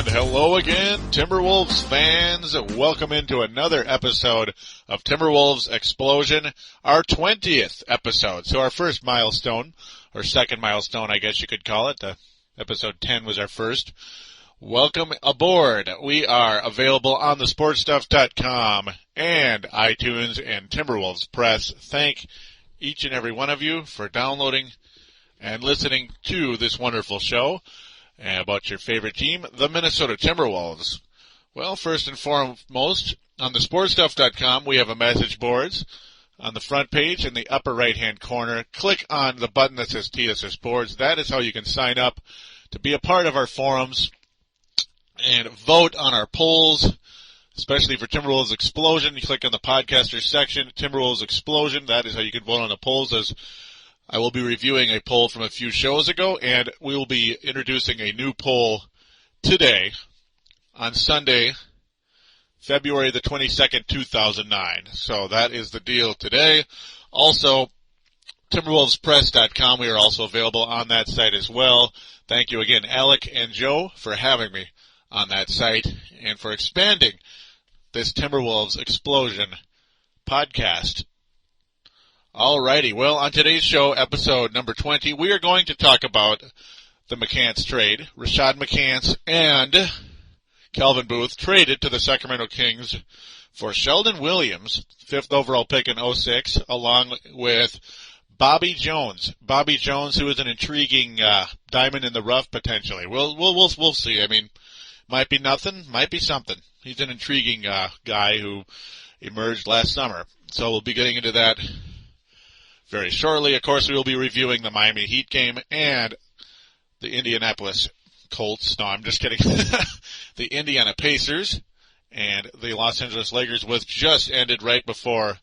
And hello again, Timberwolves fans. Welcome into another episode of Timberwolves Explosion, our 20th episode. So our first milestone, or second milestone, I guess you could call it. Episode 10 was our first. Welcome aboard. We are available on thesportstuff.com and iTunes and Timberwolves Press. Thank each and every one of you for downloading and listening to this wonderful show about your favorite team, the Minnesota Timberwolves. Well, first and foremost, on thesportstuff.com, we have a message boards. On the front page in the upper right-hand corner, click on the button that says TSS Boards. That is how you can sign up to be a part of our forums and vote on our polls, especially for Timberwolves Explosion. You click on the podcasters section, Timberwolves Explosion. That is how you can vote on the polls, as I will be reviewing a poll from a few shows ago, and we will be introducing a new poll today on Sunday, February the 22nd, 2009. So that is the deal today. Also, TimberwolvesPress.com, we are also available on that site as well. Thank you again, Alec and Joe, for having me on that site and for expanding this Timberwolves Explosion podcast. Alrighty, well, on today's show, episode number 20, we are going to talk about the McCants trade. Rashad McCants and Calvin Booth traded to the Sacramento Kings for Shelden Williams, 5th overall pick in 06, along with Bobby Jones. Bobby Jones, who is an intriguing diamond in the rough, potentially. We'll see. I mean, might be nothing, might be something. He's an intriguing guy who emerged last summer. So we'll be getting into that very shortly. Of course, we will be reviewing the Miami Heat game and the Indianapolis Colts. No, I'm just kidding. The Indiana Pacers and the Los Angeles Lakers, which just ended right before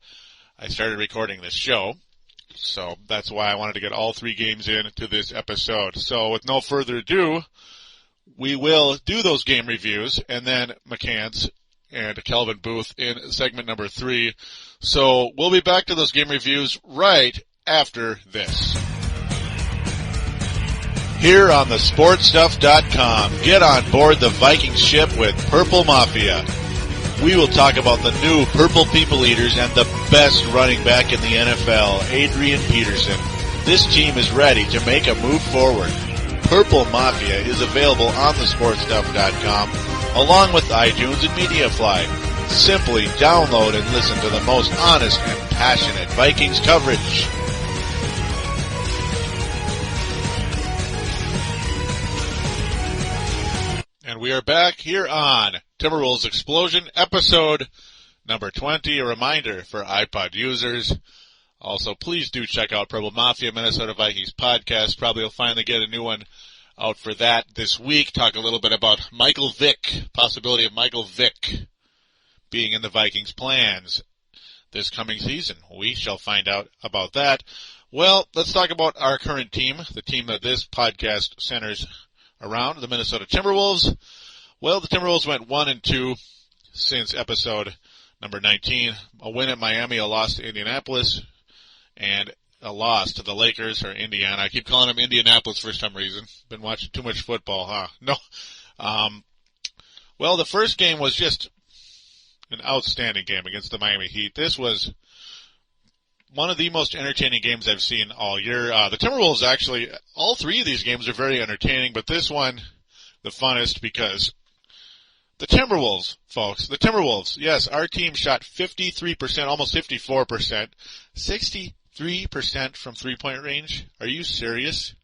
I started recording this show. So that's why I wanted to get all three games into this episode. So with no further ado, we will do those game reviews, and then McCants and Calvin Booth in segment number 3. So we'll be back to those game reviews right after this. Here on thesportstuff.com, get on board the Viking ship with Purple Mafia. We will talk about the new Purple People Eaters and the best running back in the NFL, Adrian Peterson. This team is ready to make a move forward. Purple Mafia is available on thesportstuff.com along with iTunes and MediaFly. Simply download and listen to the most honest and passionate Vikings coverage. And we are back here on Timberwolves Explosion, episode number 20. A reminder for iPod users. Also, please do check out Purple Mafia, Minnesota Vikings podcast. Probably will finally get a new one out for that this week. Talk a little bit about Michael Vick, possibility of Michael Vick being in the Vikings' plans this coming season. We shall find out about that. Well, let's talk about our current team, the team that this podcast centers around, the Minnesota Timberwolves. Well, the Timberwolves went 1-2 since episode number 19. A win at Miami, a loss to Indianapolis, and a loss to the Lakers, or Indiana. I keep calling them Indianapolis for some reason. Been watching too much football, huh? No. Well, the first game was just an outstanding game against the Miami Heat. This was one of the most entertaining games I've seen all year. The Timberwolves, actually, all three of these games are very entertaining, but this one, the funnest, because the Timberwolves, folks, the Timberwolves, yes, our team shot 53%, almost 54%, 63% from three-point range. Are you serious?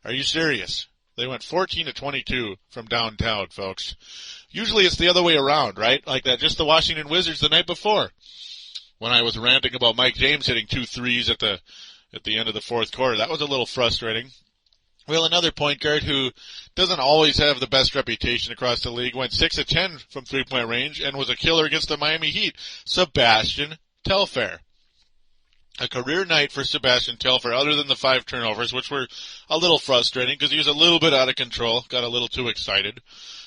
Are you serious? They went 14-22 from downtown, folks. Usually it's the other way around, right? Like that, just the Washington Wizards the night before, when I was ranting about Mike James hitting 2 threes at the end of the fourth quarter. That was a little frustrating. Well, another point guard who doesn't always have the best reputation across the league went 6 of 10 from three-point range and was a killer against the Miami Heat. Sebastian Telfair. A career night for Sebastian Telfair, other than the 5 turnovers, which were a little frustrating because he was a little bit out of control, got a little too excited.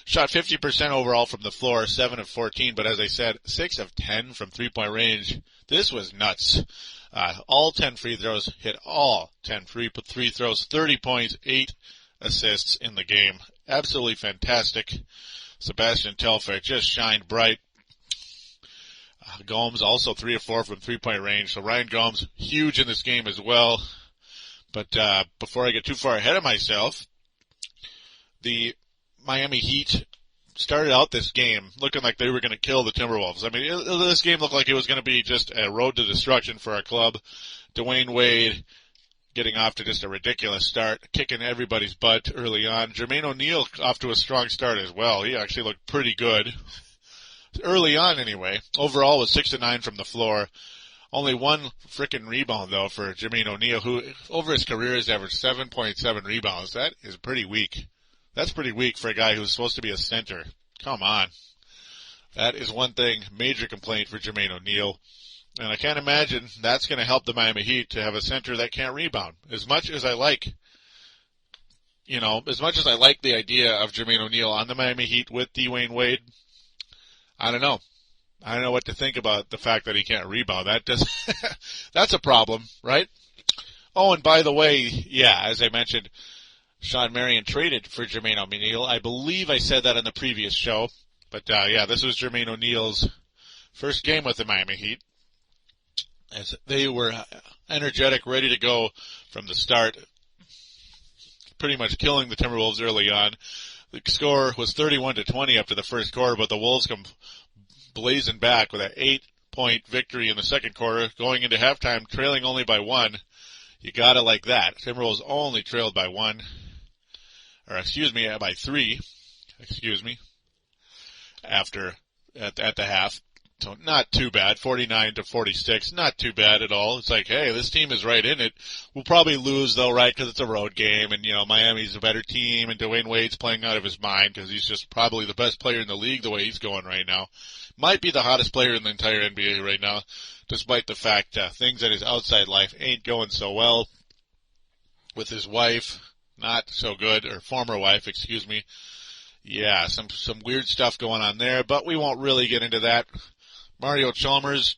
Shot 50% overall from the floor, 7 of 14, but as I said, 6 of 10 from three-point range. This was nuts. All 10 free throws, hit all 10 free throws, 30 points, 8 assists in the game. Absolutely fantastic. Sebastian Telfair just shined bright. Gomes also 3 of 4 from 3-point range. So Ryan Gomes, huge in this game as well. But before I get too far ahead of myself, the Miami Heat started out this game looking like they were going to kill the Timberwolves. I mean, this game looked like it was going to be just a road to destruction for our club. Dwayne Wade getting off to just a ridiculous start, kicking everybody's butt early on. Jermaine O'Neal off to a strong start as well. He actually looked pretty good. Early on anyway. Overall was 6 of 9 from the floor. Only one frickin' rebound though for Jermaine O'Neal, who over his career has averaged 7.7 rebounds. That is pretty weak. That's pretty weak for a guy who's supposed to be a center. Come on. That is one thing, major complaint for Jermaine O'Neal. And I can't imagine that's going to help the Miami Heat to have a center that can't rebound. As much as I like the idea of Jermaine O'Neal on the Miami Heat with Dwayne Wade, I don't know. I don't know what to think about the fact that he can't rebound. That's a problem, right? Oh, and by the way, yeah, as I mentioned, Sean Marion traded for Jermaine O'Neal. I believe I said that in the previous show. But, this was Jermaine O'Neal's first game with the Miami Heat, as they were energetic, ready to go from the start, pretty much killing the Timberwolves early on. The score was 31-20 after the first quarter, but the Wolves come blazing back with an 8-point victory in the second quarter, going into halftime trailing only by 1. You gotta like that. Timberwolves only trailed by 3. At the half. So not too bad. 49-46. Not too bad at all. It's like, hey, this team is right in it. We'll probably lose though, right? Because it's a road game and, Miami's a better team and Dwayne Wade's playing out of his mind because he's just probably the best player in the league the way he's going right now. Might be the hottest player in the entire NBA right now, despite the fact things in his outside life ain't going so well. With his wife, not so good, or former wife, excuse me. Yeah, some weird stuff going on there, but we won't really get into that. Mario Chalmers,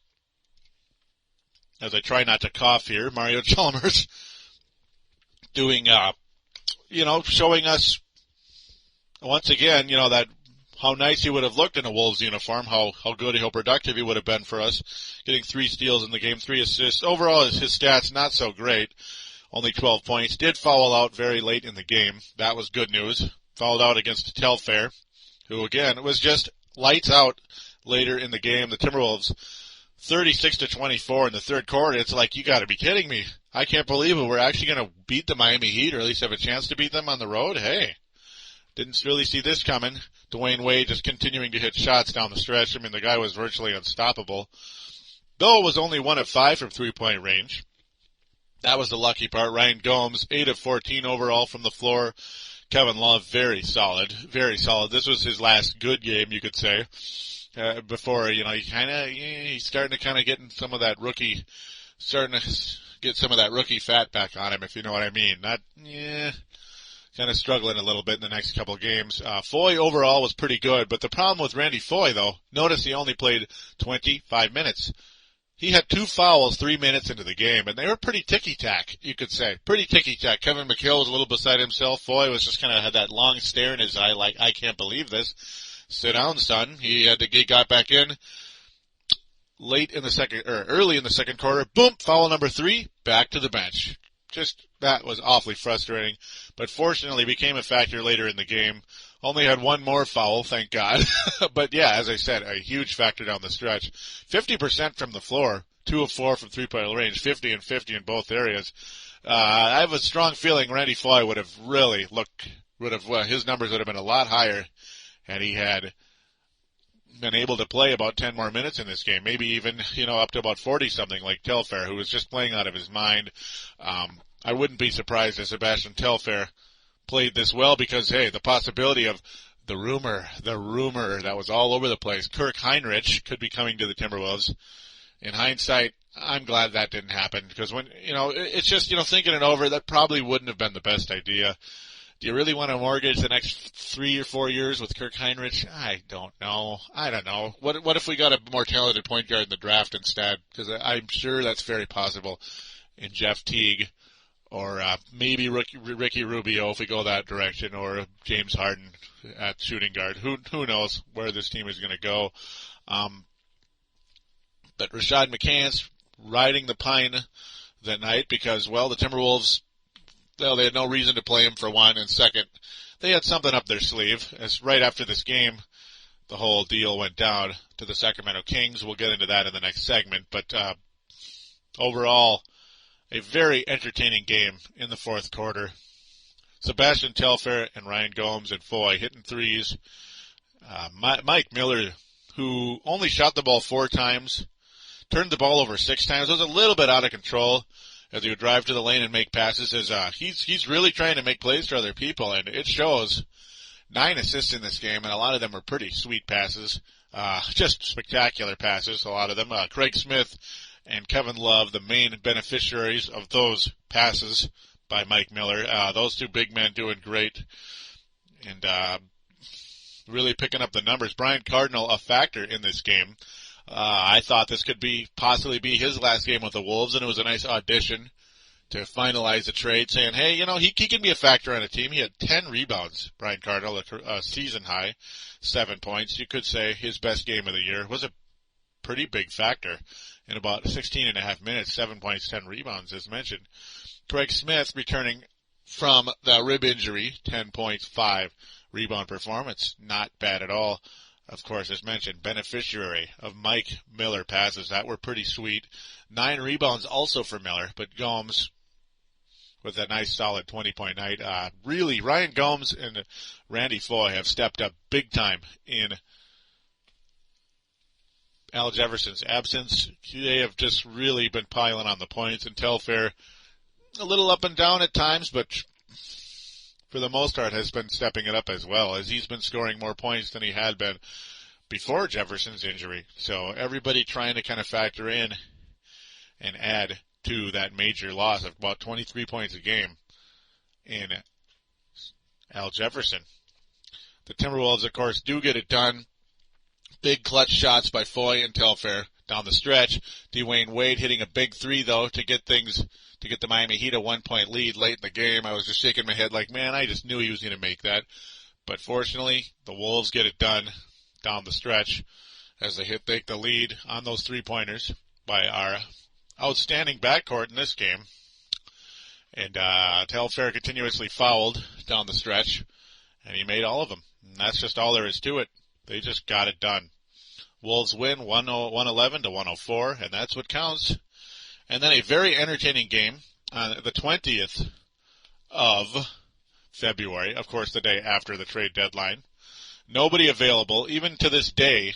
as I try not to cough here, Mario Chalmers doing, showing us once again, that how nice he would have looked in a Wolves uniform, how good, how productive he would have been for us, getting 3 steals in the game, 3 assists. Overall, his stats not so great, only 12 points. Did foul out very late in the game. That was good news. Fouled out against Telfair, who again was just lights out later in the game. The Timberwolves 36-24 in the third quarter. It's like, you gotta be kidding me. I can't believe it. We're actually gonna beat the Miami Heat, or at least have a chance to beat them on the road. Hey, didn't really see this coming. Dwayne Wade just continuing to hit shots down the stretch. I mean, the guy was virtually unstoppable. Though it was only 1 of 5 from 3-point range. That was the lucky part. Ryan Gomes, 8 of 14 overall from the floor. Kevin Love, very solid, very solid. This was his last good game, you could say. Before, he's starting to get some of that rookie fat back on him, if you know what I mean. Kind of struggling a little bit in the next couple of games. Foy overall was pretty good, but the problem with Randy Foy, though, notice he only played 25 minutes. He had 2 fouls 3 minutes into the game, and they were pretty ticky-tack, you could say. Pretty ticky-tack. Kevin McHale was a little beside himself. Foy was just kind of had that long stare in his eye like, I can't believe this. Sit down, son. He got back in early in the second quarter. Boom, foul number 3, back to the bench. That was awfully frustrating, but fortunately became a factor later in the game. Only had 1 more foul, thank God. But yeah, as I said, a huge factor down the stretch. 50% from the floor, 2 of 4 from 3-point range, 50 and 50 in both areas. I have a strong feeling Randy Foy would have his numbers would have been a lot higher had he had been able to play about 10 more minutes in this game. Maybe even, up to about 40 something like Telfair, who was just playing out of his mind. I wouldn't be surprised if Sebastian Telfair played this well because, hey, the possibility of the rumor that was all over the place, Kirk Heinrich could be coming to the Timberwolves. In hindsight, I'm glad that didn't happen because when, it's just, thinking it over, that probably wouldn't have been the best idea. Do you really want to mortgage the next 3 or 4 years with Kirk Heinrich? I don't know. What if we got a more talented point guard in the draft instead? Because I'm sure that's very possible in Jeff Teague or maybe Ricky Rubio if we go that direction, or James Harden at shooting guard. Who knows where this team is going to go. But Rashad McCants riding the pine that night because, well, the Timberwolves, well, they had no reason to play him for one, and second, they had something up their sleeve. As right after this game, the whole deal went down to the Sacramento Kings. We'll get into that in the next segment, but overall, a very entertaining game in the fourth quarter. Sebastian Telfair and Ryan Gomes and Foy hitting threes. Mike Miller, who only shot the ball 4 times, turned the ball over 6 times. It was a little bit out of control as he would drive to the lane and make passes. He's really trying to make plays for other people, and it shows. 9 assists in this game, and a lot of them are pretty sweet passes. Just spectacular passes, a lot of them. Craig Smith and Kevin Love, the main beneficiaries of those passes by Mike Miller. Those 2 big men doing great and really picking up the numbers. Brian Cardinal, a factor in this game. I thought this could possibly be his last game with the Wolves, and it was a nice audition to finalize the trade, saying, hey, he can be a factor on a team. He had 10 rebounds, Brian Cardinal, a season high, 7 points. You could say his best game of the year. Was a pretty big factor in about 16 and a half minutes, 7 points, 10 rebounds, as mentioned. Craig Smith returning from the rib injury, 10 points, 5 rebound performance. Not bad at all. Of course, as mentioned, beneficiary of Mike Miller passes. That were pretty sweet. 9 rebounds also for Miller, but Gomes with a nice solid 20-point night. Really, Ryan Gomes and Randy Foy have stepped up big time in Al Jefferson's absence. They have just really been piling on the points, and Telfair a little up and down at times, but for the most part has been stepping it up as well, as he's been scoring more points than he had been before Jefferson's injury. So everybody trying to kind of factor in and add to that major loss of about 23 points a game in Al Jefferson. The Timberwolves, of course, do get it done. Big clutch shots by Foy and Telfair down the stretch. Dwayne Wade hitting a big 3, though, to get the Miami Heat a 1-point lead late in the game. I was just shaking my head like, man, I just knew he was going to make that. But fortunately, the Wolves get it done down the stretch as they take the lead on those 3-pointers by our outstanding backcourt in this game. And Telfair continuously fouled down the stretch, and he made all of them. And that's just all there is to it. They just got it done. Wolves win 111 to 104, and that's what counts. And then a very entertaining game on the 20th of February, of course, the day after the trade deadline. Nobody available, even to this day.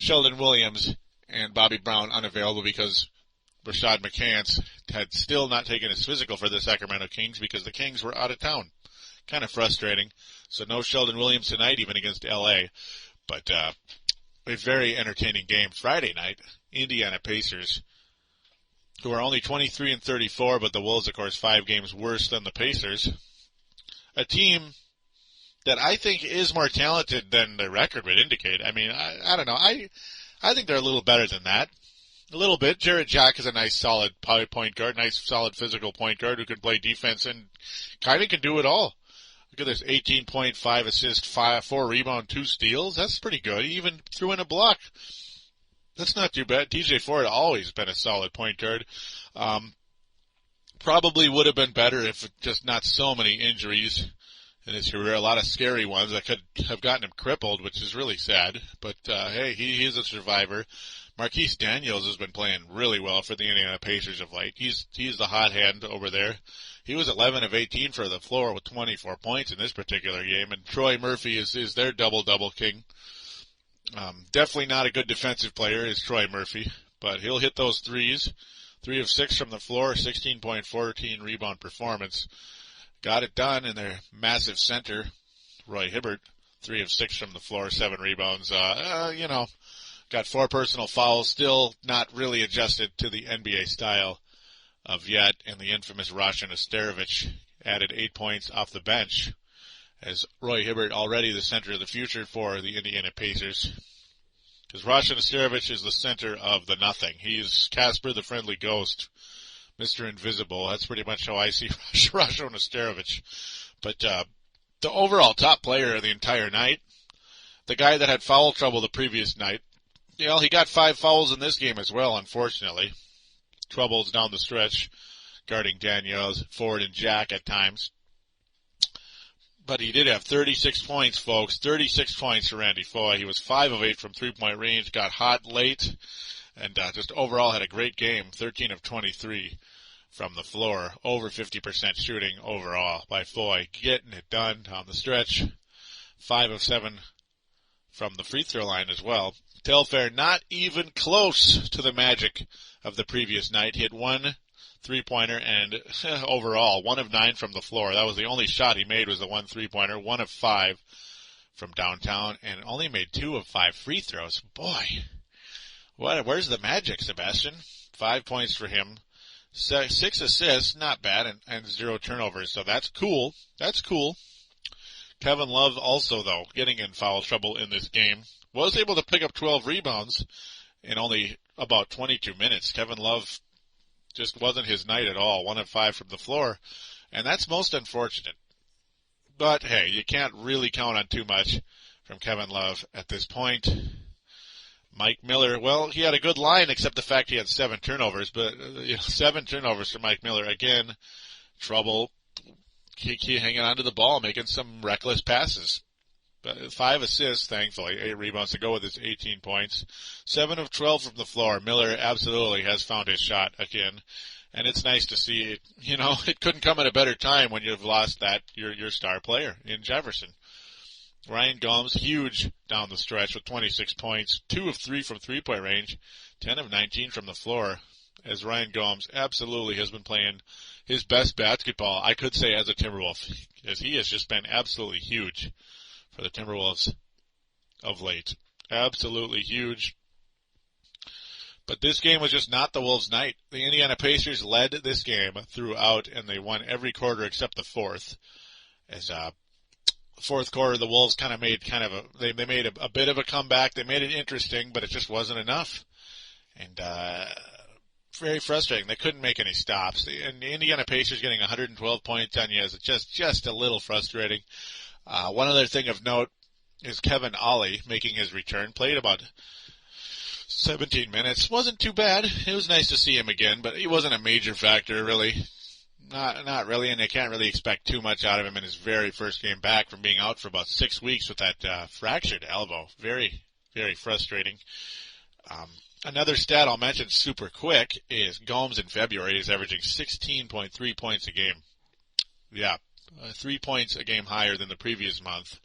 Shelden Williams and Bobby Brown unavailable because Rashad McCants had still not taken his physical for the Sacramento Kings because the Kings were out of town. Kind of frustrating. So no Shelden Williams tonight, even against L.A. But a very entertaining game Friday night. Indiana Pacers, who are only 23 and 34, but the Wolves, of course, 5 games worse than the Pacers. A team that I think is more talented than their record would indicate. I mean, I don't know. I think they're a little better than that. A little bit. Jarrett Jack is a nice, solid point guard, nice, solid physical point guard who can play defense and kind of can do it all. Look at this, 18.5 assists, 4 rebound, 2 steals. That's pretty good. He even threw in a block. That's not too bad. TJ Ford always been a solid point guard. Probably would have been better if just not so many injuries in his career. A lot of scary ones that could have gotten him crippled, which is really sad. But, hey, he is a survivor. Marquise Daniels has been playing really well for the Indiana Pacers of late. He's the hot hand over there. He was 11 of 18 for the floor with 24 points in this particular game, and Troy Murphy is their double-double king. Definitely not a good defensive player is Troy Murphy, but he'll hit those threes. 3 of 6 from the floor, 16.14 rebound performance. Got it done in their massive center, Roy Hibbert. 3 of 6 from the floor, 7 rebounds. Got 4 personal fouls, still not really adjusted to the NBA style of yet, and the infamous Rashad McCants added 8 points off the bench, as Roy Hibbert already the center of the future for the Indiana Pacers. Because Rashad McCants is the center of the nothing. He's Casper the Friendly Ghost, Mr. Invisible. That's pretty much how I see Rasho Nesterovic. But the overall top player of the entire night, the guy that had foul trouble the previous night, he got 5 fouls in this game as well, unfortunately. Troubles down the stretch, guarding Daniels, Ford, and Jack at times. But he did have 36 points, folks. 36 points for Randy Foy. He was 5 of 8 from three-point range, got hot late, and just overall had a great game. 13 of 23 from the floor. Over 50% shooting overall by Foy. Getting it done on the stretch. 5 of 7 from the free throw line as well. Telfair not even close to the magic of the previous night. Hit 1 3-pointer and overall 1 of 9 from the floor. That was the only shot he made, was the 1 3-pointer. 1 of 5 from downtown and only made 2 of 5 free throws. Boy, where's the magic, Sebastian? 5 points for him. 6 assists, not bad, and 0 turnovers. So that's cool. That's cool. Kevin Love also, though, getting in foul trouble in this game. Was able to pick up 12 rebounds in only about 22 minutes. Kevin Love just wasn't his night at all. 1 of 5 from the floor. And that's most unfortunate. But, hey, you can't really count on too much from Kevin Love at this point. Mike Miller, well, he had a good line except the fact he had 7 turnovers. But 7 turnovers for Mike Miller. Again, trouble. He hanging on to the ball, making some reckless passes. But 5 assists, thankfully, 8 rebounds to go with his 18 points. 7 of 12 from the floor. Miller absolutely has found his shot again. And it's nice to see it. It couldn't come at a better time when you've lost your star player in Jefferson. Ryan Gomes, huge down the stretch with 26 points. 2 of 3 from three-point range. 10 of 19 from the floor. As Ryan Gomes absolutely has been playing his best basketball, I could say, as a Timberwolf, as he has just been absolutely huge for the Timberwolves of late. Absolutely huge. But this game was just not the Wolves' night. The Indiana Pacers led this game throughout, and they won every quarter except the fourth. As fourth quarter, the Wolves kind of made they made a bit of a comeback. They made it interesting, but it just wasn't enough. And very frustrating. They couldn't make any stops. And the Indiana Pacers getting 112 points on you is just a little frustrating. One other thing of note is Kevin Ollie making his return. Played about 17 minutes. Wasn't too bad. It was nice to see him again, but he wasn't a major factor, really. Not really, and they can't really expect too much out of him in his very first game back from being out for about 6 weeks with that fractured elbow. Very, very frustrating. Another stat I'll mention super quick is Gomes in February is averaging 16.3 points a game. Yeah, 3 points a game higher than the previous month,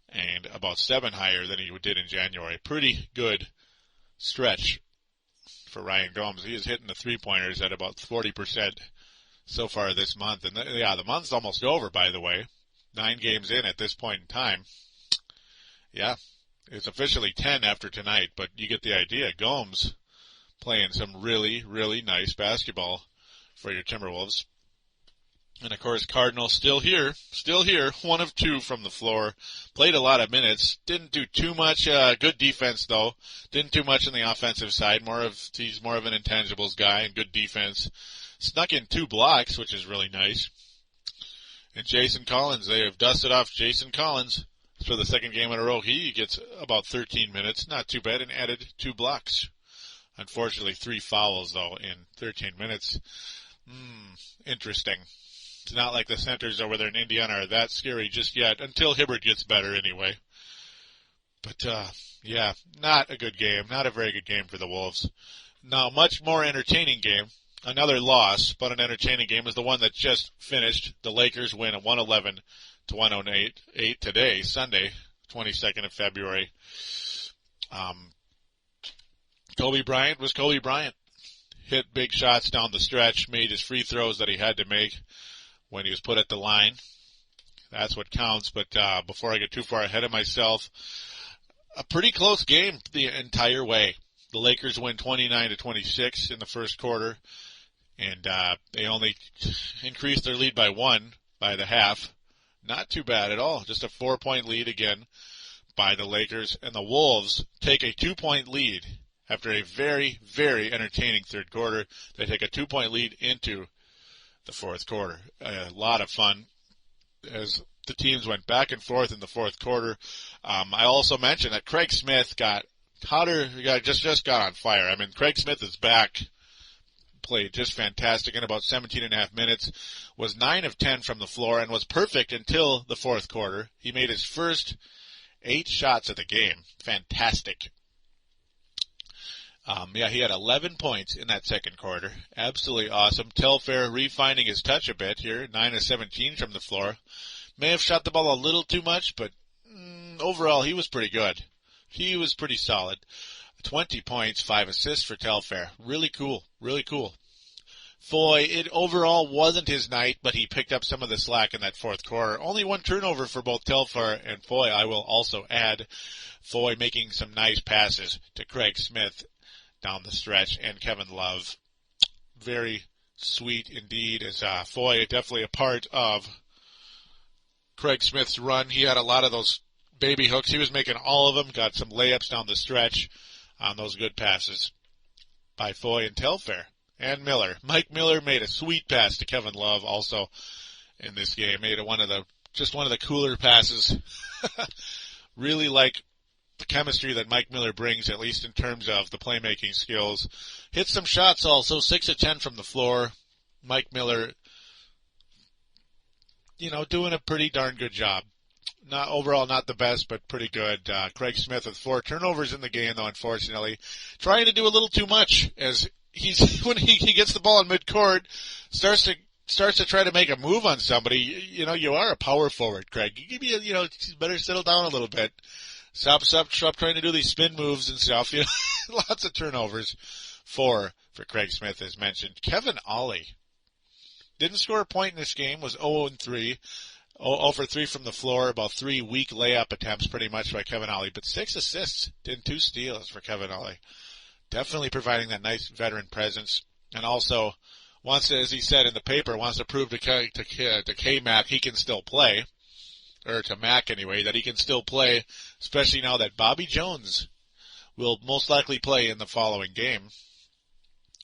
and about 7 higher than he did in January. Pretty good stretch for Ryan Gomes. He is hitting the three-pointers at about 40% so far this month. And the month's almost over, by the way. 9 games in at this point in time. Yeah, it's officially 10 after tonight, but you get the idea. Gomes playing some really, really nice basketball for your Timberwolves. And, of course, Cardinal still here, 1 of 2 from the floor. Played a lot of minutes. Didn't do too much. Good defense, though. Didn't do much on the offensive side. He's more of an intangibles guy and good defense. Snuck in 2 blocks, which is really nice. And Jason Collins, they have dusted off Jason Collins for the second game in a row. He gets about 13 minutes. Not too bad, and added 2 blocks. Unfortunately, 3 fouls, though, in 13 minutes. Interesting. It's not like the centers over there in Indiana are that scary just yet, until Hibbert gets better anyway. But, yeah, not a good game. Not a very good game for the Wolves. Now, much more entertaining game. Another loss, but an entertaining game, is the one that just finished. The Lakers win at 111-108 today, Sunday, 22nd of February. Kobe Bryant was Kobe Bryant. Hit big shots down the stretch, made his free throws that he had to make when he was put at the line. That's what counts. But before I get too far ahead of myself, a pretty close game the entire way. The Lakers win 29-26 in the first quarter, and they only increased their lead by 1 by the half. Not too bad at all. Just a 4-point lead again by the Lakers. And the Wolves take a 2-point lead after a very, very entertaining third quarter. They take a 2-point lead into the fourth quarter. A lot of fun as the teams went back and forth in the fourth quarter. I also mentioned that Craig Smith got hotter, just got on fire. I mean, Craig Smith is back, played just fantastic in about 17 and a half minutes, was 9 of 10 from the floor, and was perfect until the fourth quarter. He made his first 8 shots of the game. Fantastic. He had 11 points in that second quarter. Absolutely awesome. Telfair refining his touch a bit here, 9 of 17 from the floor. May have shot the ball a little too much, but overall he was pretty good. He was pretty solid. 20 points, 5 assists for Telfair. Really cool. Really cool. Foy, it overall wasn't his night, but he picked up some of the slack in that fourth quarter. Only 1 turnover for both Telfair and Foy, I will also add. Foy making some nice passes to Craig Smith down the stretch, and Kevin Love. Very sweet indeed, as Foy definitely a part of Craig Smith's run. He had a lot of those baby hooks. He was making all of them, got some layups down the stretch on those good passes by Foy and Telfair. And Miller. Mike Miller made a sweet pass to Kevin Love also in this game. Made one of the cooler passes. Really like the chemistry that Mike Miller brings, at least in terms of the playmaking skills. Hit some shots also, 6 of 10 from the floor. Mike Miller, doing a pretty darn good job. Not overall, not the best, but pretty good. Craig Smith with 4 turnovers in the game, though, unfortunately. Trying to do a little too much, as when he gets the ball in midcourt, starts to try to make a move on somebody. You are a power forward, Craig. You better settle down a little bit. Stop trying to do these spin moves and stuff. Lots of turnovers for Craig Smith, as mentioned. Kevin Ollie didn't score a point in this game, was 0-3. 0 for 3 from the floor, about 3 weak layup attempts pretty much by Kevin Ollie, but 6 assists and 2 steals for Kevin Ollie. Definitely providing that nice veteran presence, and also wants to, as he said in the paper, wants to prove to K-Mac he can still play, or to Mac anyway, that he can still play, especially now that Bobby Jones will most likely play in the following game.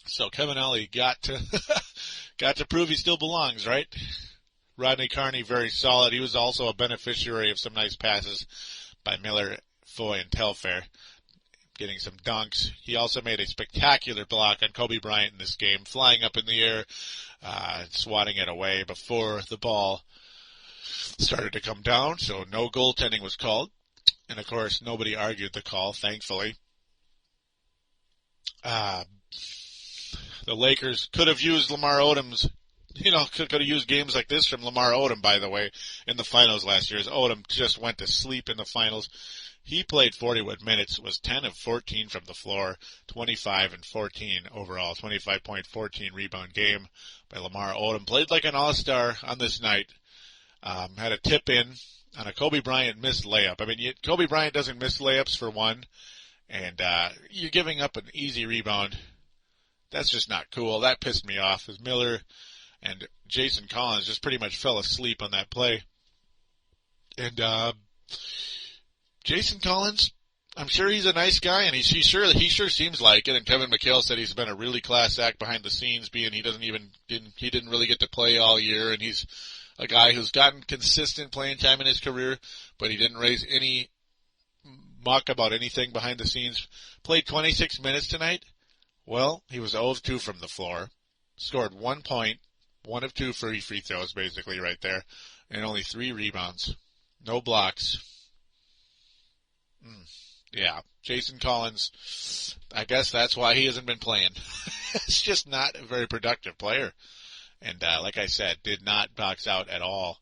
So Kevin Ollie got to prove he still belongs, right? Rodney Carney, very solid. He was also a beneficiary of some nice passes by Miller, Foy, and Telfair, getting some dunks. He also made a spectacular block on Kobe Bryant in this game, flying up in the air, swatting it away before the ball started to come down, so no goaltending was called. And, of course, nobody argued the call, thankfully. The Lakers could have used Lamar Odom's, could have used games like this from Lamar Odom, by the way, in the finals last year. As Odom just went to sleep in the finals. He played 41 minutes, was 10 of 14 from the floor, 25 and 14 overall, 25.14 rebound game by Lamar Odom. Played like an all-star on this night. Had a tip in on a Kobe Bryant missed layup. I mean, Kobe Bryant doesn't miss layups for one, and you're giving up an easy rebound. That's just not cool. That pissed me off, as Miller and Jason Collins just pretty much fell asleep on that play. And Jason Collins, I'm sure he's a nice guy, and he sure seems like it. And Kevin McHale said he's been a really class act behind the scenes, being he didn't really get to play all year, and he's a guy who's gotten consistent playing time in his career, but he didn't raise any muck about anything behind the scenes. Played 26 minutes tonight. Well, he was 0 of 2 from the floor, scored 1 point, 1 of 2 free throws basically right there, and only 3 rebounds. No blocks. Yeah, Jason Collins, I guess that's why he hasn't been playing. It's just not a very productive player. And like I said, did not box out at all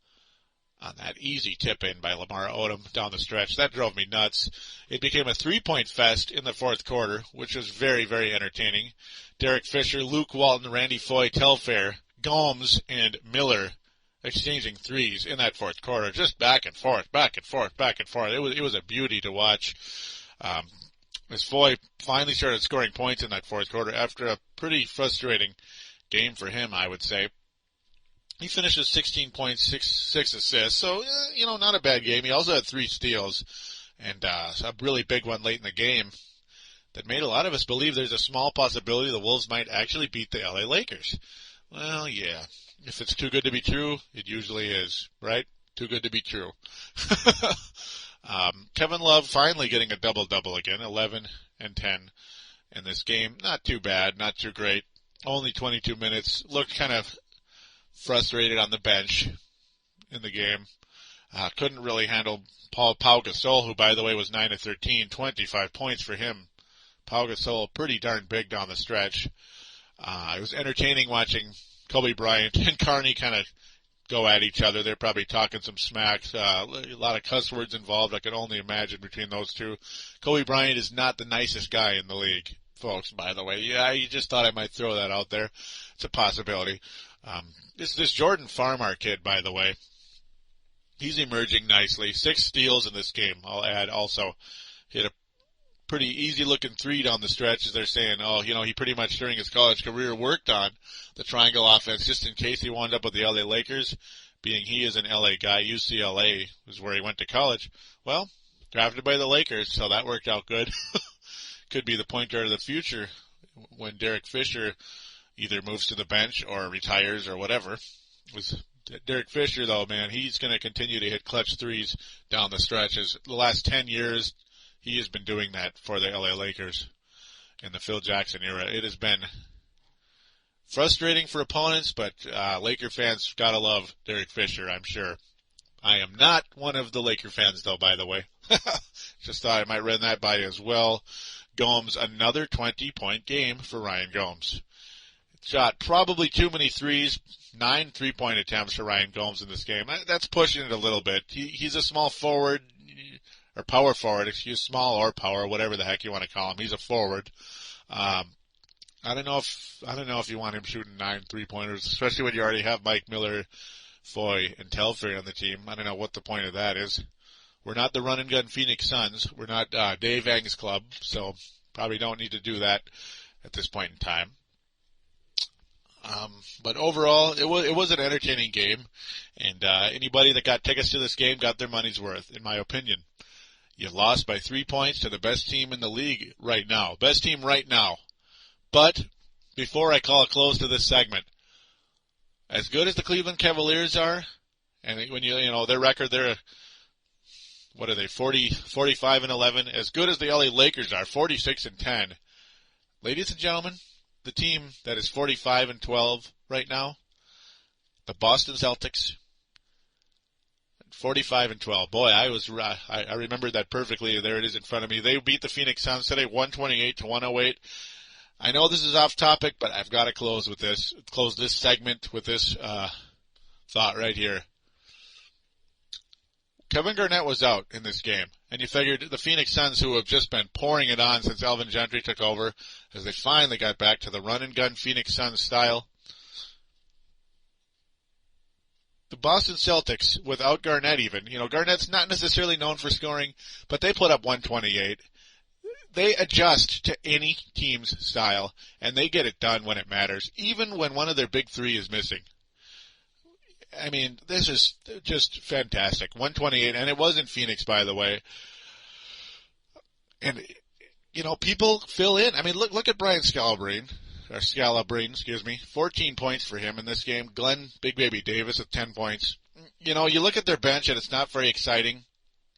on that easy tip-in by Lamar Odom down the stretch. That drove me nuts. It became a 3-point fest in the fourth quarter, which was very, very entertaining. Derek Fisher, Luke Walton, Randy Foy, Telfair, Gomes, and Miller exchanging threes in that fourth quarter, just back and forth, back and forth, back and forth. It was a beauty to watch. As Foy finally started scoring points in that fourth quarter after a pretty frustrating game for him, I would say. He finishes 16 points, 6 assists, so, not a bad game. He also had 3 steals, and a really big one late in the game that made a lot of us believe there's a small possibility the Wolves might actually beat the LA Lakers. Well, yeah. If it's too good to be true, it usually is, right? Too good to be true. Kevin Love finally getting a double-double again, 11 and 10 in this game. Not too bad, not too great. Only 22 minutes. Looked kind of frustrated on the bench in the game. Couldn't really handle Pau Gasol, who, by the way, was 9 of 13, 25 points for him. Pau Gasol, pretty darn big down the stretch. It was entertaining watching Kobe Bryant and Carney kind of go at each other. They're probably talking some smacks. A lot of cuss words involved, I could only imagine, between those two. Kobe Bryant is not the nicest guy in the league, folks, by the way. Yeah, you just thought I might throw that out there. It's a possibility. This Jordan Farmar kid, by the way, he's emerging nicely. 6 steals in this game, I'll add. Also, hit a pretty easy-looking 3 down the stretch, as they're saying, he pretty much during his college career worked on the triangle offense just in case he wound up with the LA Lakers, being he is an LA guy. UCLA was where he went to college. Well, drafted by the Lakers, so that worked out good. Could be the point guard of the future when Derek Fisher either moves to the bench or retires or whatever. Derek Fisher, though, man, he's going to continue to hit clutch threes down the stretch. As the last 10 years, he has been doing that for the LA Lakers in the Phil Jackson era. It has been frustrating for opponents, but Laker fans gotta love Derek Fisher, I'm sure. I am not one of the Laker fans, though, by the way. Just thought I might run that by you as well. Gomes, another 20-point game for Ryan Gomes. Shot probably too many threes. 9 3-point attempts for Ryan Gomes in this game. That's pushing it a little bit. He's a small forward, or power forward, small or power, whatever the heck you want to call him. He's a forward. I don't know if you want him shooting 9 3-pointers, especially when you already have Mike Miller, Foy, and Telfair on the team. I don't know what the point of that is. We're not the run and gun Phoenix Suns. We're not Dave Ang's club, so probably don't need to do that at this point in time. But overall, it was an entertaining game, and anybody that got tickets to this game got their money's worth, in my opinion. You lost by 3 points to the best team in the league right now. Best team right now. But before I call a close to this segment, as good as the Cleveland Cavaliers are, and when you know their record, they're 45 and 11. As good as the LA Lakers are, 46 and 10. Ladies and gentlemen, the team that is 45 and 12 right now, the Boston Celtics, 45 and 12. Boy, I remember that perfectly. There it is in front of me. They beat the Phoenix Suns today, 128-108. I know this is off topic, but I've got to close this segment with this thought right here. Kevin Garnett was out in this game, and you figured the Phoenix Suns, who have just been pouring it on since Alvin Gentry took over, as they finally got back to the run-and-gun Phoenix Suns style. The Boston Celtics, without Garnett even, Garnett's not necessarily known for scoring, but they put up 128. They adjust to any team's style, and they get it done when it matters, even when one of their big three is missing. I mean, this is just fantastic. 128, and it was in Phoenix, by the way. And, people fill in. I mean, look at Brian Scalabrine, 14 points for him in this game. Glenn Big Baby Davis with 10 points. You look at their bench, and it's not very exciting.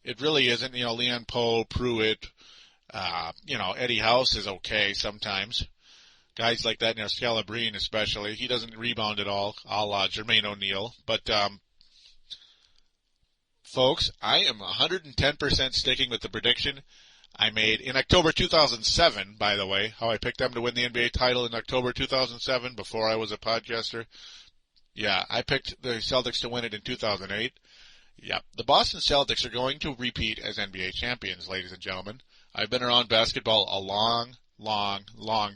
It really isn't. Leon Poe, Pruitt, Eddie House is okay sometimes. Guys like that, Scalabrine especially, he doesn't rebound at all, a la Jermaine O'Neal. But, folks, I am 110% sticking with the prediction I made in October 2007, by the way, how I picked them to win the NBA title in October 2007 before I was a podcaster. Yeah, I picked the Celtics to win it in 2008. Yeah, the Boston Celtics are going to repeat as NBA champions, ladies and gentlemen. I've been around basketball a long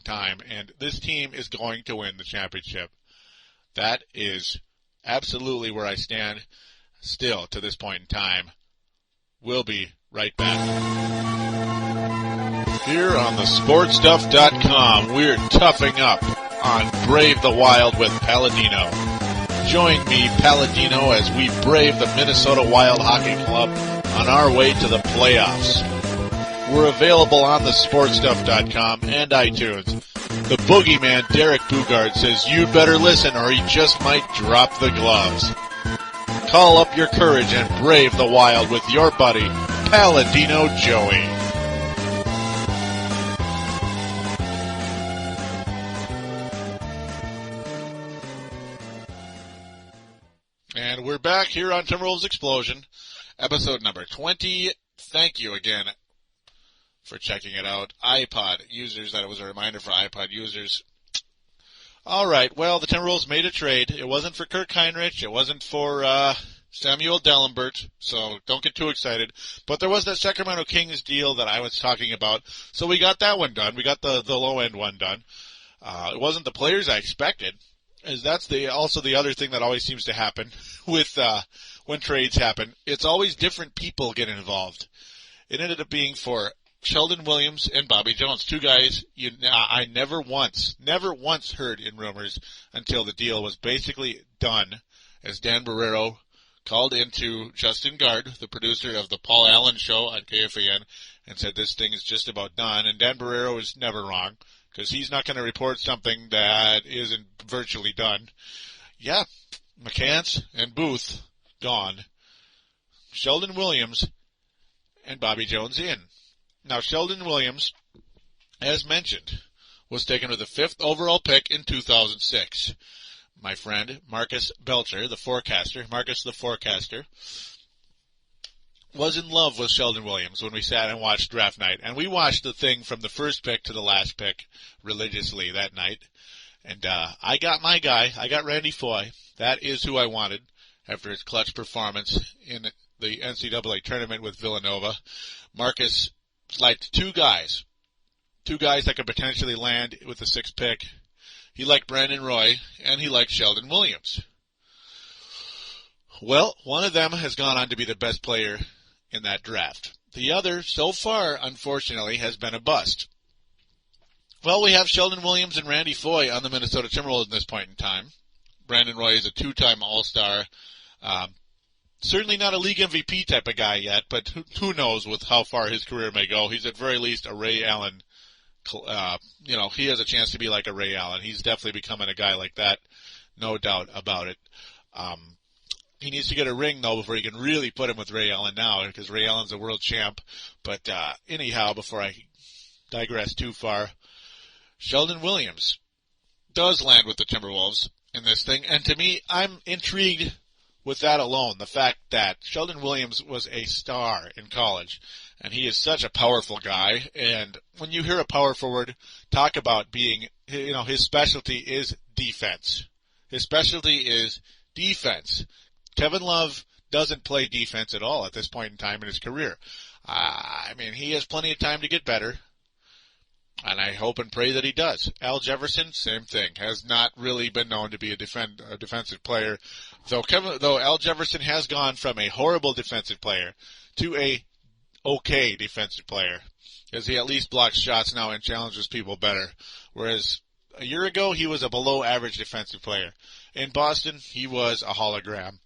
time, and this team is going to win the championship. That is absolutely where I stand still to this point in time. We'll be right back. Here on thesportstuff.com, we're toughing up on Brave the Wild with Paladino. Join me, Paladino, as we brave the Minnesota Wild Hockey Club on our way to the playoffs. We're available on the sportstuff.com and iTunes. The boogeyman Derek Bugard says you'd better listen or he just might drop the gloves. Call up your courage and brave the wild with your buddy, Paladino Joey. And we're back here on Timberwolves Explosion, episode number 20. Thank you again for checking it out. iPod users, that was a reminder for iPod users. All right, well, the Timberwolves made a trade. It wasn't for Kirk Heinrich. It wasn't for Samuel Dellenbert, so don't get too excited. But there was that Sacramento Kings deal that I was talking about, so we got that one done. We got the low-end one done. It wasn't the players I expected, as that's also the other thing that always seems to happen with when trades happen. It's always different people get involved. It ended up being for Shelden Williams and Bobby Jones, two guys I never once heard in rumors until the deal was basically done, as Dan Barrero called into Justin Gard, the producer of the Paul Allen Show on KFAN, and said this thing is just about done. And Dan Barrero is never wrong, because he's not going to report something that isn't virtually done. Yeah, McCants and Booth gone. Shelden Williams and Bobby Jones in. Now, Shelden Williams, as mentioned, was taken with the 5th overall pick in 2006. My friend Marcus Belcher, Marcus the Forecaster, was in love with Shelden Williams when we sat and watched draft night. And we watched the thing from the first pick to the last pick religiously that night. And I got my guy. I got Randy Foye. That is who I wanted after his clutch performance in the NCAA tournament with Villanova. Marcus liked two guys that could potentially land with the 6th pick. He liked Brandon Roy, and he liked Shelden Williams. Well, one of them has gone on to be the best player in that draft. The other, so far, unfortunately, has been a bust. Well, we have Shelden Williams and Randy Foye on the Minnesota Timberwolves at this point in time. Brandon Roy is a 2-time All-Star. Certainly not a league MVP type of guy yet, but who knows with how far his career may go. He's at very least a Ray Allen. He has a chance to be like a Ray Allen. He's definitely becoming a guy like that, no doubt about it. He needs to get a ring, though, before he can really put him with Ray Allen now, because Ray Allen's a world champ. But anyhow, before I digress too far, Shelden Williams does land with the Timberwolves in this thing, and to me, I'm intrigued with that alone, the fact that Shelden Williams was a star in college, and he is such a powerful guy, and when you hear a power forward talk about being, his specialty is defense. His specialty is defense. Kevin Love doesn't play defense at all at this point in time in his career. He has plenty of time to get better, and I hope and pray that he does. Al Jefferson, same thing, has not really been known to be a defensive player, though Al Jefferson has gone from a horrible defensive player to a okay defensive player, as he at least blocks shots now and challenges people better, whereas a year ago he was a below average defensive player. In Boston, he was a hologram.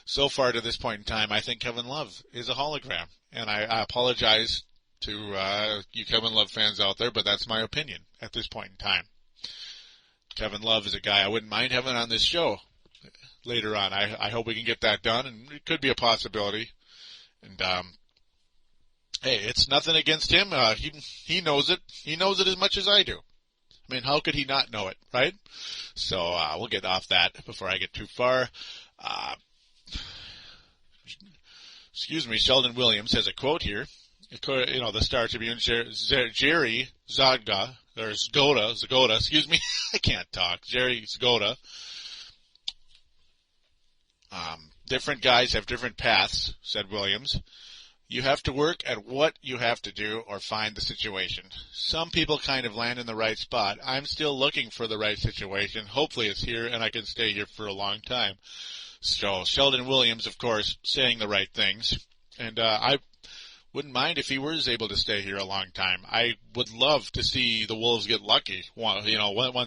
So far to this point in time, I think Kevin Love is a hologram, and I apologize to you Kevin Love fans out there, but that's my opinion at this point in time. Kevin Love is a guy I wouldn't mind having on this show later on. I hope we can get that done, and it could be a possibility. And hey, it's nothing against him. He knows it. He knows it as much as I do. How could he not know it, right? So we'll get off that before I get too far. Shelden Williams has a quote here. The Star Tribune, Jerry Zgoda, I can't talk, Jerry Zgoda. Different guys have different paths, said Williams. You have to work at what you have to do or find the situation. Some people kind of land in the right spot. I'm still looking for the right situation. Hopefully it's here and I can stay here for a long time. So Shelden Williams, of course, saying the right things. And I wouldn't mind if he was able to stay here a long time. I would love to see the Wolves get lucky, once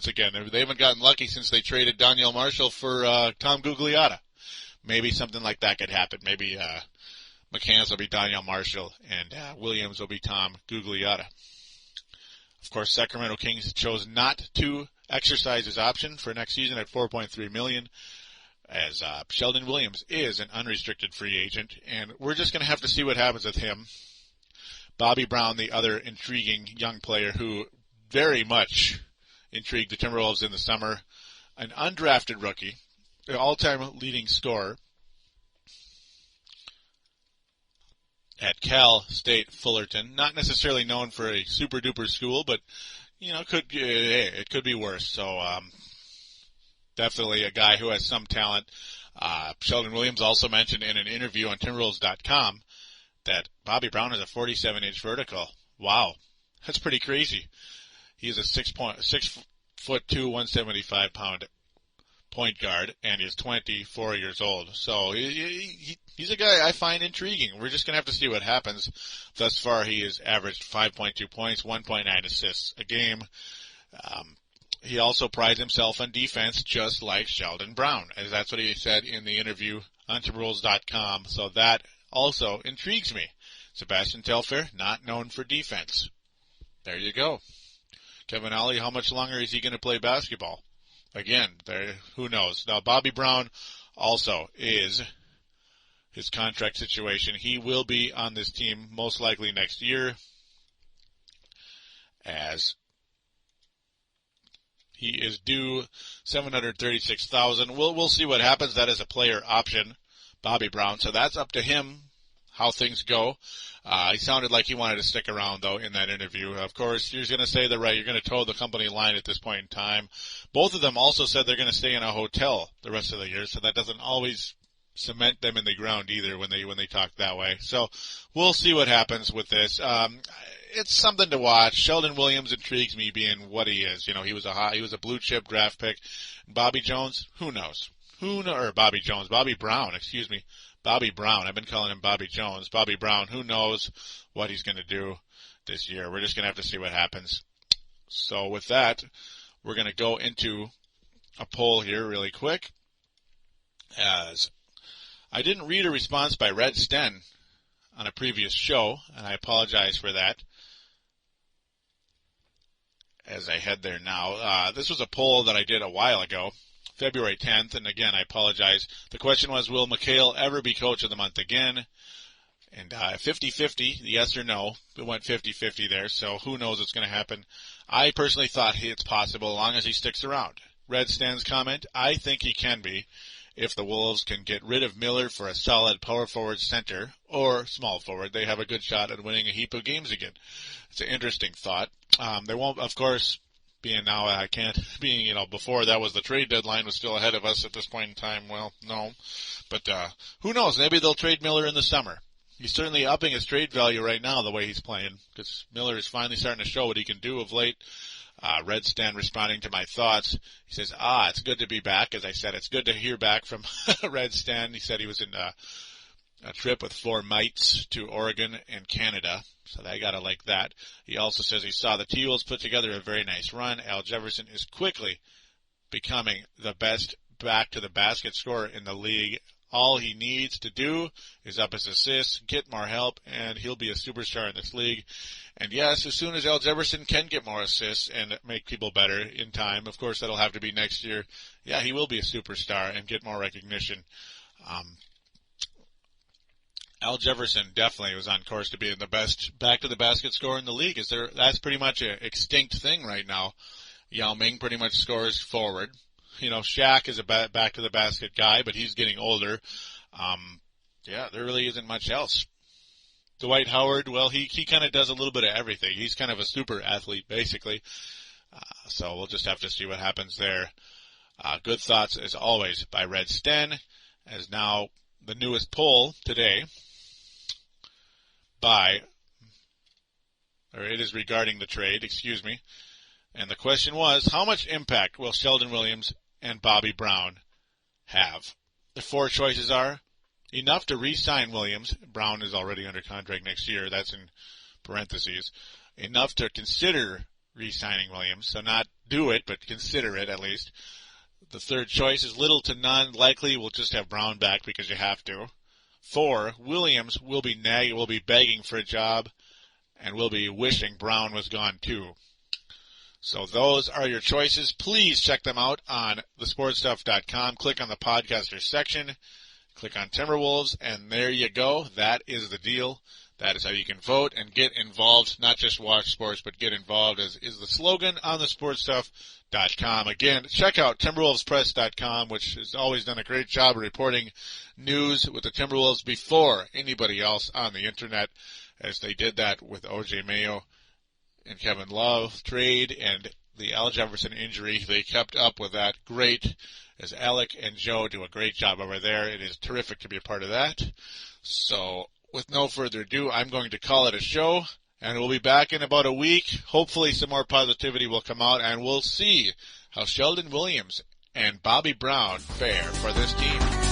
again. They haven't gotten lucky since they traded Daniel Marshall for Tom Gugliotta. Maybe something like that could happen. Maybe McCants will be Daniel Marshall, and Williams will be Tom Gugliotta. Of course, Sacramento Kings chose not to exercise his option for next season at $4.3 million, as Shelden Williams is an unrestricted free agent, and we're just going to have to see what happens with him. Bobby Brown, the other intriguing young player who very much intrigued the Timberwolves in the summer, an undrafted rookie, an all-time leading scorer at Cal State Fullerton. Not necessarily known for a super-duper school, but, it could be worse. So, definitely a guy who has some talent. Shelden Williams also mentioned in an interview on Timberwolves.com that Bobby Brown is a 47-inch vertical. Wow. That's pretty crazy. He is a 6'2", 175-pound point guard, and he's 24 years old. So he's a guy I find intriguing. We're just going to have to see what happens. Thus far, he has averaged 5.2 points, 1.9 assists a game. He also prides himself on defense, just like Shelden Brown, as that's what he said in the interview on Timberwolves.com. So that also intrigues me. Sebastian Telfair, not known for defense. There you go. Kevin Ollie, how much longer is he going to play basketball? Again, who knows? Now, Bobby Brown also is his contract situation. He will be on this team most likely next year, as he is due $736,000. We'll see what happens. That is a player option, Bobby Brown. So that's up to him how things go. He sounded like he wanted to stick around, though, in that interview. Of course, you're going to say you're going to toe the company line at this point in time. Both of them also said they're going to stay in a hotel the rest of the year, so that doesn't always cement them in the ground either when they talk that way. So we'll see what happens with this. It's something to watch. Shelden Williams intrigues me, being what he is. He was a blue chip draft pick. Bobby Jones, who knows? Bobby Brown, excuse me. Bobby Brown. I've been calling him Bobby Jones. Bobby Brown, who knows what he's going to do this year. We're just going to have to see what happens. So with that, we're going to go into a poll here really quick, as I didn't read a response by Red Sten on a previous show, and I apologize for that as I head there now. This was a poll that I did a while ago, February 10th, and again, I apologize. The question was, will McHale ever be coach of the month again? And 50-50, yes or no. It went 50-50 there, so who knows what's going to happen. I personally thought it's possible as long as he sticks around. Red Stan's comment, I think he can be if the Wolves can get rid of Miller for a solid power forward center or small forward. They have a good shot at winning a heap of games again. It's an interesting thought. They won't, of course, before that was the trade deadline was still ahead of us at this point in time. Well, no. But who knows? Maybe they'll trade Miller in the summer. He's certainly upping his trade value right now the way he's playing, because Miller is finally starting to show what he can do of late. Red Stan responding to my thoughts. He says, it's good to be back. As I said, it's good to hear back from Red Stan. He said he was in a trip with 4 mates to Oregon and Canada. So I gotta like that. He also says he saw the T-Wolves put together a very nice run. Al Jefferson is quickly becoming the best back-to-the-basket scorer in the league. All he needs to do is up his assists, get more help, and he'll be a superstar in this league. And yes, as soon as Al Jefferson can get more assists and make people better in time, of course that'll have to be next year, he will be a superstar and get more recognition. Al Jefferson definitely was on course to being the best back-to-the-basket scorer in the league. That's pretty much an extinct thing right now. Yao Ming pretty much scores forward. Shaq is a back-to-the-basket guy, but he's getting older. There really isn't much else. Dwight Howard, well, he kind of does a little bit of everything. He's kind of a super athlete, basically. So we'll just have to see what happens there. Good thoughts, as always, by Red Sten, as now the newest poll today it is regarding the trade, excuse me. And the question was, how much impact will Shelden Williams and Bobby Brown have? The 4 choices are enough to re-sign Williams. Brown is already under contract next year. That's in parentheses. Enough to consider re-signing Williams. So not do it, but consider it at least. The 3rd choice is little to none. Likely we'll just have Brown back because you have to. 4, Williams will be begging for a job, and will be wishing Brown was gone too. So those are your choices. Please check them out on thesportstuff.com. Click on the podcasters section. Click on Timberwolves, and there you go. That is the deal. That is how you can vote and get involved. Not just watch sports, but get involved is the slogan on thesportstuff.com. Again, check out timberwolvespress.com, which has always done a great job of reporting news with the Timberwolves before anybody else on the internet, as they did that with O.J. Mayo and Kevin Love trade and the Al Jefferson injury. They kept up with that great, as Alec and Joe do a great job over there. It is terrific to be a part of that. So, with no further ado, I'm going to call it a show, and we'll be back in about a week. Hopefully some more positivity will come out, and we'll see how Shelden Williams and Bobby Brown fare for this team.